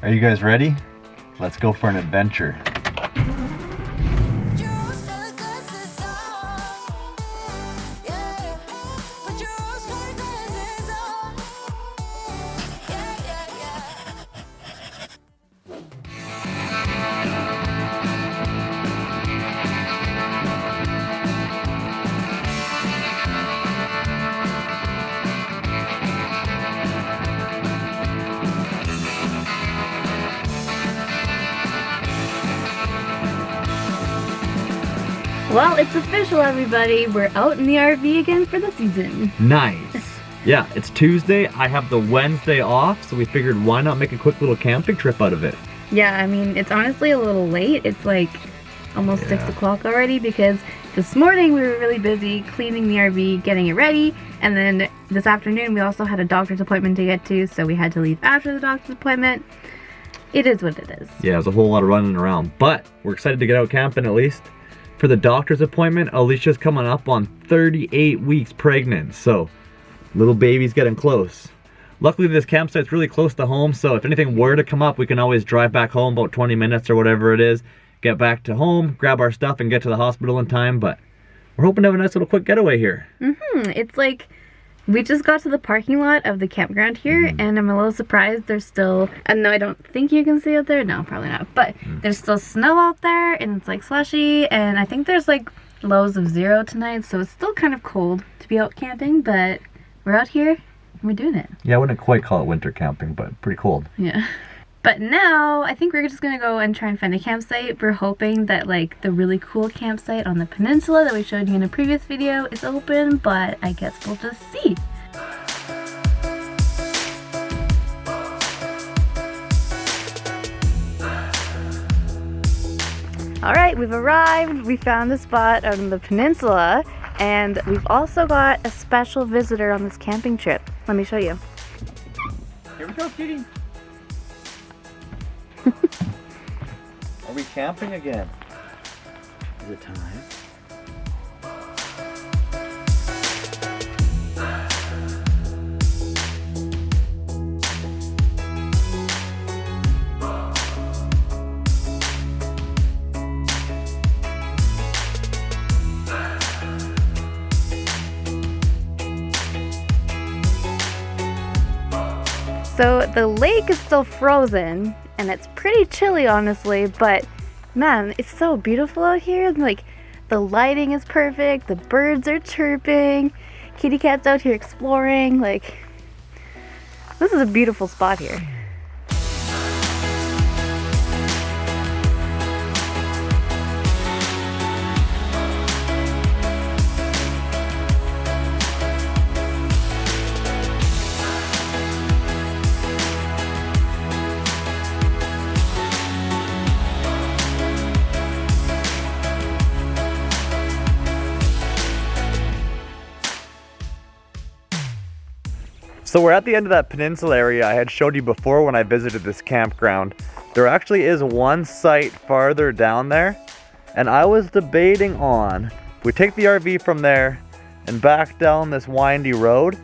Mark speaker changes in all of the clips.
Speaker 1: Are you guys ready? Let's go for an adventure.
Speaker 2: Well, it's official, everybody. We're out in the RV again for the season.
Speaker 3: Nice. Yeah, it's Tuesday. I have the Wednesday off, so we figured why not make a quick little camping trip out of it.
Speaker 2: Yeah, I mean, it's honestly a little late. It's like almost 6 o'clock already because this morning we were really busy cleaning the RV, getting it ready, and then this afternoon we also had a doctor's appointment to get to, so we had to leave after the doctor's appointment. It is what it is.
Speaker 3: Yeah, there's a whole lot of running around, but we're excited to get out camping at least. For the doctor's appointment, Alysha's coming up on 38 weeks pregnant, so little baby's getting close. Luckily, this campsite's really close to home, so if anything were to come up, we can always drive back home about 20 minutes or whatever it is, get back to home, grab our stuff, and get to the hospital in time, but we're hoping to have a nice little quick getaway here.
Speaker 2: It's like we just got to the parking lot of the campground here, and I'm a little surprised there's still, and no, I don't think you can see out there, no, probably not, but there's still snow out there, and it's like slushy, and I think there's like lows of 0 tonight, so it's still kind of cold to be out camping, but we're out here, and we're doing it.
Speaker 3: Yeah, I wouldn't quite call it winter camping, but pretty cold.
Speaker 2: Yeah. But now, I think we're just gonna go and try and find a campsite. We're hoping that like the really cool campsite on the peninsula that we showed you in a previous video is open, but I guess we'll just see. All right, we've arrived. We found a spot on the peninsula, and we've also got a special visitor on this camping trip. Let me show you.
Speaker 1: Here we go, kitty. Are we camping again? Is it time?
Speaker 2: So the lake is still frozen and it's pretty chilly, honestly, but man, it's so beautiful out here. Like the lighting is perfect, the birds are chirping, kitty cat's out here exploring. Like this is a beautiful spot here.
Speaker 3: So we're at the end of that peninsula area I had showed you before when I visited this campground. There actually is one site farther down there, and I was debating on if we take the RV from there and back down this windy road.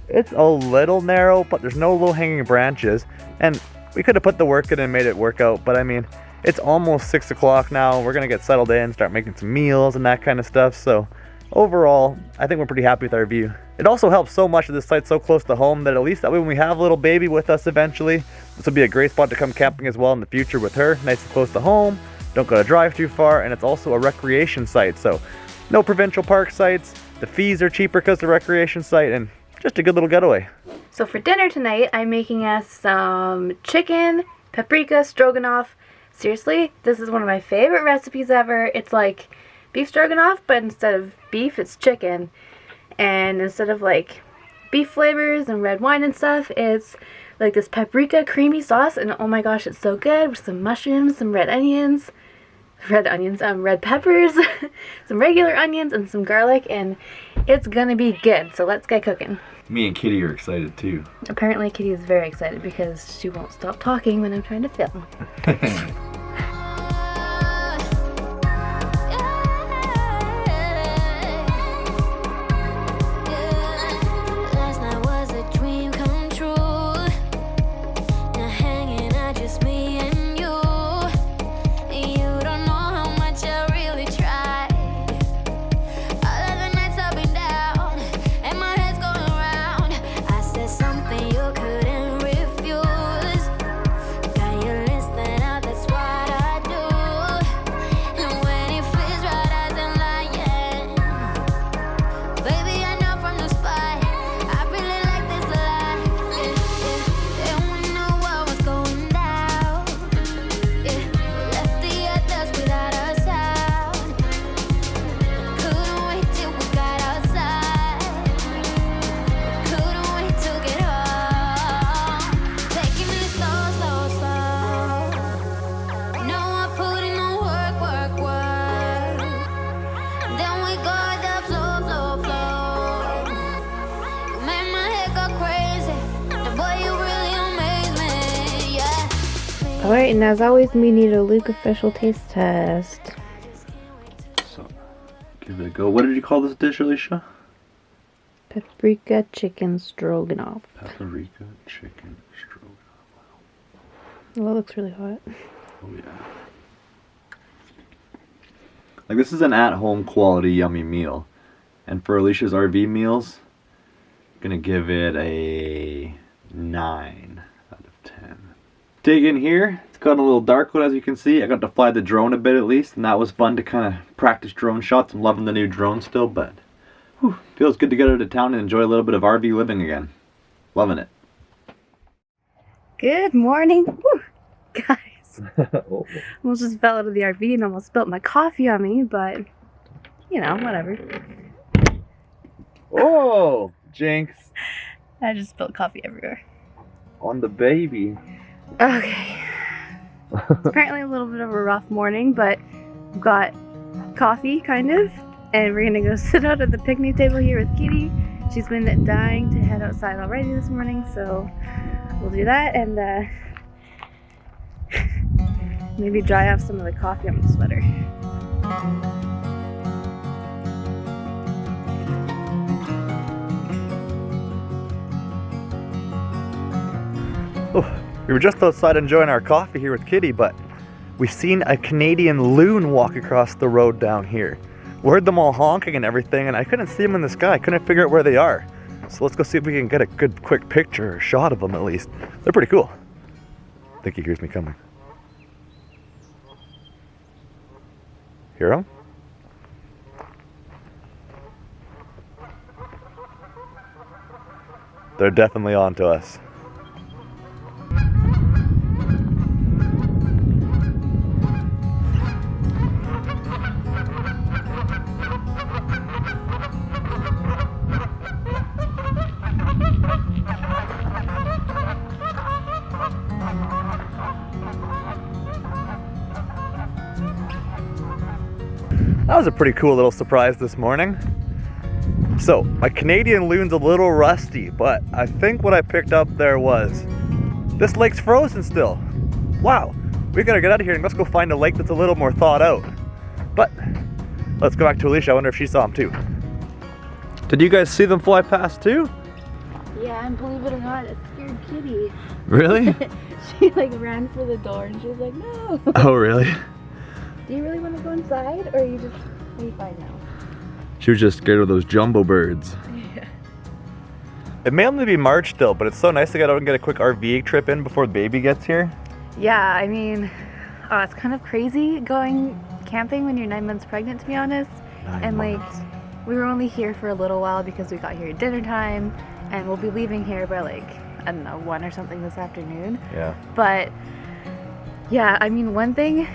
Speaker 3: It's a little narrow, but there's no low-hanging branches, and we could have put the work in and made it work out, but I mean, it's almost 6 o'clock now. We're gonna get settled in, start making some meals and that kind of stuff, so overall, I think we're pretty happy with our view. It also helps so much that this site's so close to home that at least that way when we have a little baby with us eventually, this will be a great spot to come camping as well in the future with her. Nice and close to home, don't gotta drive too far, and it's also a recreation site, so no provincial park sites. The fees are cheaper because the recreation site, and just a good little getaway.
Speaker 2: So for dinner tonight, I'm making us some chicken, paprika, stroganoff. Seriously, this is one of my favorite recipes ever. It's like beef stroganoff, but instead of beef, it's chicken. And instead of like beef flavors and red wine and stuff, it's like this paprika creamy sauce, and oh my gosh, it's so good, with some mushrooms, some red peppers, some regular onions, and some garlic, and it's gonna be good. So let's get cooking.
Speaker 1: Me and Kitty are excited too.
Speaker 2: Apparently Kitty is very excited because she won't stop talking when I'm trying to film.
Speaker 4: just me and you. You don't know how much I really tried. All of the nights I've been down and my head's going round. I said something you couldn't refuse. Got you listening out, that's what I do. And when it feels right as I'm lying, baby, I know from the spot I really like this life. And we knew what was going down. Yeah, left the others without a sound. Couldn't wait till we got outside. Couldn't wait to get home. Taking it slow, slow, slow. No, I put in the work, work, work. Then we go the flow, flow, flow. You made my head go crazy. The boy, you really amaze me, yeah.
Speaker 2: Alright, and as always, we need a Luke official taste test.
Speaker 1: So, give it a go. What did you call this dish, Alysha?
Speaker 2: Paprika chicken stroganoff.
Speaker 1: Paprika chicken stroganoff.
Speaker 2: Well, it looks really hot.
Speaker 1: Oh yeah. Like, this is an at-home quality yummy meal. And for Alysha's RV meals, I'm gonna give it a 9 out of 10. Dig in here. It's got a little dark one, as you can see. I got to fly the drone a bit at least, and that was fun to kind of practice drone shots. I'm loving the new drone still, but whew, feels good to get out of town and enjoy a little bit of RV living again. Loving it.
Speaker 2: Good morning. Woo. Guys, almost just fell out of the RV and almost spilt my coffee on me, but you know, whatever.
Speaker 1: Oh, jinx.
Speaker 2: I just spilled coffee everywhere.
Speaker 1: On the baby.
Speaker 2: Okay. It's apparently a little bit of a rough morning, but we've got coffee, kind of, and we're gonna go sit out at the picnic table here with Kitty. She's been dying to head outside already this morning, so we'll do that and maybe dry off some of the coffee on my sweater.
Speaker 3: Oh, we were just outside enjoying our coffee here with Kitty, but we've seen a Canadian loon walk across the road down here. We heard them all honking and everything, and I couldn't see them in the sky. I couldn't figure out where they are. So let's go see if we can get a good quick picture or shot of them at least. They're pretty cool. I think he hears me coming. Hear him? They're definitely on to us. That was a pretty cool little surprise this morning. So, my Canadian loon's a little rusty, but I think what I picked up there was this lake's frozen still. Wow, we gotta get out of here and let's go find a lake that's a little more thawed out. But let's go back to Alysha. I wonder if she saw them too. Did you guys see them fly past too?
Speaker 2: Yeah, and believe it or not, it scared Kitty.
Speaker 3: Really?
Speaker 2: She like ran for the door and she was like, no.
Speaker 3: Oh, really?
Speaker 2: Do you really want to go inside, or are you fine now?
Speaker 3: She was just scared of those jumbo birds.
Speaker 2: Yeah.
Speaker 3: It may only be March still, but it's so nice to get out and get a quick RV trip in before the baby gets here.
Speaker 2: Yeah, I mean, it's kind of crazy going camping when you're 9 months pregnant, to be honest.
Speaker 3: 9 months.
Speaker 2: Like, we were only here for a little while because we got here at dinner time, and we'll be leaving here by like, I don't know, 1 or something this afternoon.
Speaker 3: Yeah.
Speaker 2: But yeah, I mean, one thing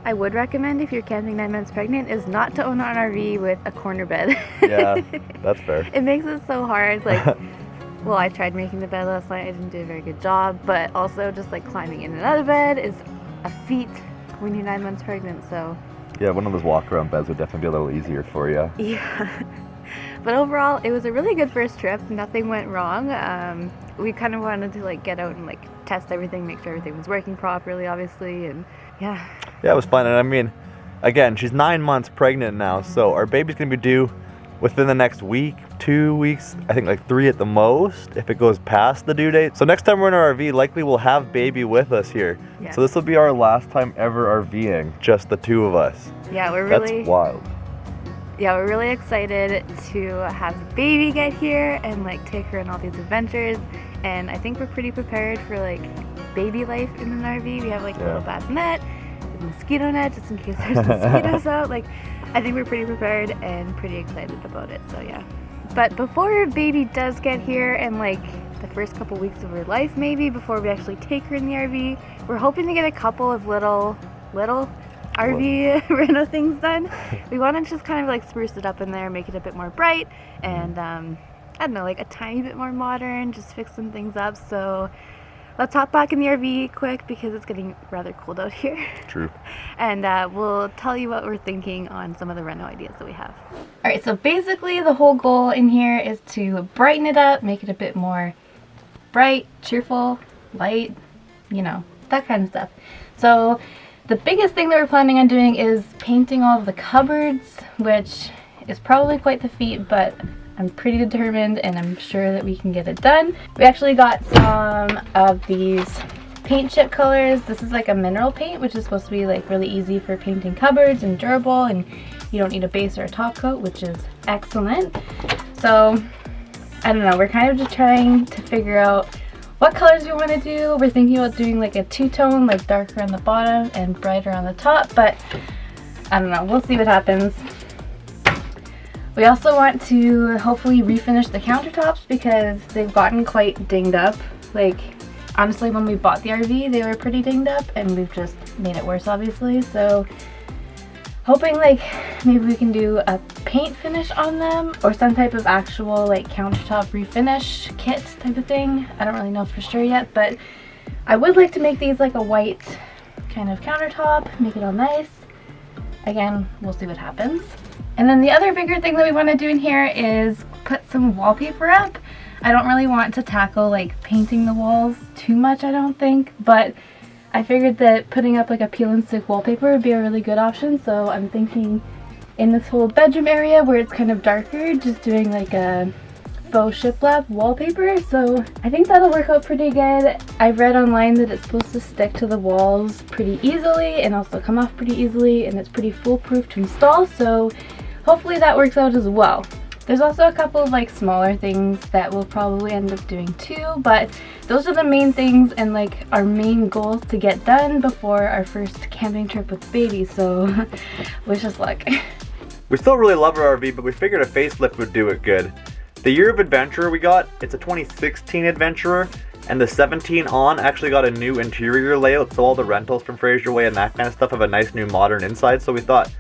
Speaker 2: I would recommend if you're camping 9 months pregnant is not to own an RV with a corner bed.
Speaker 3: Yeah, that's fair.
Speaker 2: It makes it so hard. Like, well, I tried making the bed last night. I didn't do a very good job, but also just like climbing in and out of bed is a feat when you're 9 months pregnant. So
Speaker 3: Yeah, one of those walk-around beds would definitely be a little easier for you.
Speaker 2: yeah. But overall, it was a really good first trip. Nothing went wrong. We kind of wanted to like get out and like test everything, make sure everything was working properly, obviously, and yeah.
Speaker 3: Yeah, it was fun. And I mean, again, she's 9 months pregnant now, so our baby's gonna be due within the next week, 2 weeks, I think like 3 at the most, if it goes past the due date. So next time we're in our RV, likely we'll have baby with us here.
Speaker 2: Yeah.
Speaker 3: So this will be our last time ever RVing, just the two of us.
Speaker 2: Yeah, that's
Speaker 3: wild.
Speaker 2: Yeah, we're really excited to have the baby get here and like take her on all these adventures. And I think we're pretty prepared for like baby life in an RV. We have like a little bassinet, a mosquito net just in case there's mosquitoes out. Like, I think we're pretty prepared and pretty excited about it. So yeah. But before baby does get here and like the first couple weeks of her life, maybe before we actually take her in the RV, we're hoping to get a couple of little RV reno things done. We want to just kind of like spruce it up in there, make it a bit more bright, and I don't know, like a tiny bit more modern, just fix some things up. So let's hop back in the RV quick because it's getting rather cold out here.
Speaker 3: True.
Speaker 2: And we'll tell you what we're thinking on some of the reno ideas that we have. Alright, so basically the whole goal in here is to brighten it up, make it a bit more bright, cheerful, light, you know, that kind of stuff. So the biggest thing that we're planning on doing is painting all of the cupboards, which is probably quite the feat, but I'm pretty determined and I'm sure that we can get it done. We actually got some of these paint chip colors. This is like a mineral paint, which is supposed to be like really easy for painting cupboards and durable, and you don't need a base or a top coat, which is excellent. So I don't know, we're kind of just trying to figure out what colors we want to do. We're thinking about doing like a two-tone, like darker on the bottom and brighter on the top, but I don't know, we'll see what happens. We also want to hopefully refinish the countertops because they've gotten quite dinged up. Like, honestly, when we bought the RV, they were pretty dinged up and we've just made it worse, obviously. So hoping like maybe we can do a paint finish on them or some type of actual like countertop refinish kit type of thing. I don't really know for sure yet, but I would like to make these like a white kind of countertop, make it all nice. Again, we'll see what happens. And then the other bigger thing that we want to do in here is put some wallpaper up. I don't really want to tackle like painting the walls too much, I don't think, but I figured that putting up like a peel and stick wallpaper would be a really good option. So I'm thinking in this whole bedroom area where it's kind of darker, just doing like a faux shiplap wallpaper. So I think that'll work out pretty good. I've read online that it's supposed to stick to the walls pretty easily and also come off pretty easily, and it's pretty foolproof to install, so hopefully that works out as well. There's also a couple of like smaller things that we'll probably end up doing too, but those are the main things and like our main goals to get done before our first camping trip with baby, so wish us luck.
Speaker 3: We still really love our RV, but we figured a facelift would do it good. The year of Adventurer we got, it's a 2016 Adventurer, and the 17 on actually got a new interior layout, so all the rentals from Fraser Way and that kind of stuff have a nice new modern inside, so we thought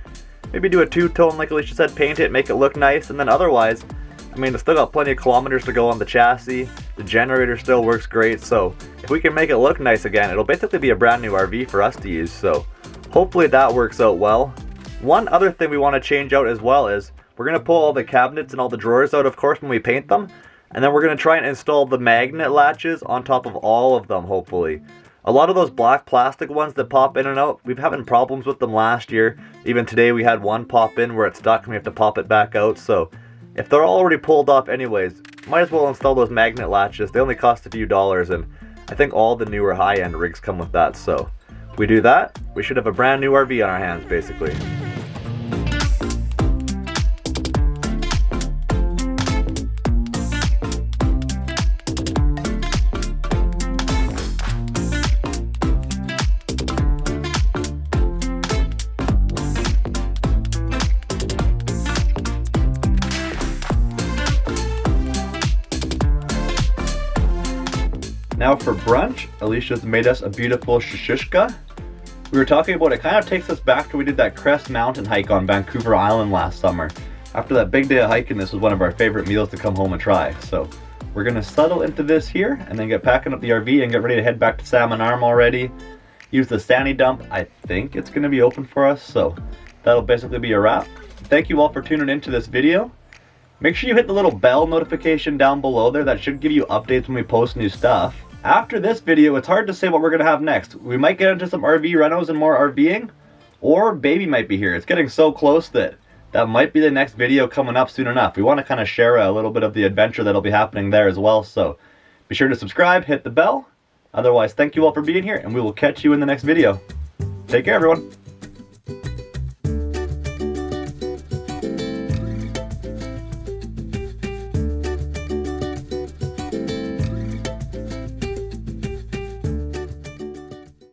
Speaker 3: maybe do a two-tone, like Alysha said, paint it, make it look nice, and then otherwise, I mean, it's still got plenty of kilometers to go on the chassis, the generator still works great, so if we can make it look nice again, it'll basically be a brand new RV for us to use, so hopefully that works out well. One other thing we want to change out as well is we're going to pull all the cabinets and all the drawers out, of course, when we paint them, and then we're going to try and install the magnet latches on top of all of them, hopefully. A lot of those black plastic ones that pop in and out, we've having problems with them last year. Even today we had one pop in where it's stuck and we have to pop it back out. So if they're already pulled off anyways, might as well install those magnet latches. They only cost a few dollars, and I think all the newer high-end rigs come with that. So if we do that, we should have a brand new RV on our hands basically.
Speaker 1: Now for brunch, Alysha's made us a beautiful shishka. We were talking about it kind of takes us back to when we did that Crest Mountain hike on Vancouver Island last summer. After that big day of hiking, this was one of our favorite meals to come home and try. So we're gonna settle into this here and then get packing up the RV and get ready to head back to Salmon Arm already. Use the Sandy dump. I think it's gonna be open for us, so that'll basically be a wrap. Thank you all for tuning into this video. Make sure you hit the little bell notification down below there. That should give you updates when we post new stuff. After this video, it's hard to say what we're going to have next. We might get into some RV renos and more RVing, or baby might be here. It's getting so close that that might be the next video coming up soon enough. We want to kind of share a little bit of the adventure that'll be happening there as well. So be sure to subscribe, hit the bell. Otherwise, thank you all for being here, and we will catch you in the next video. Take care, everyone.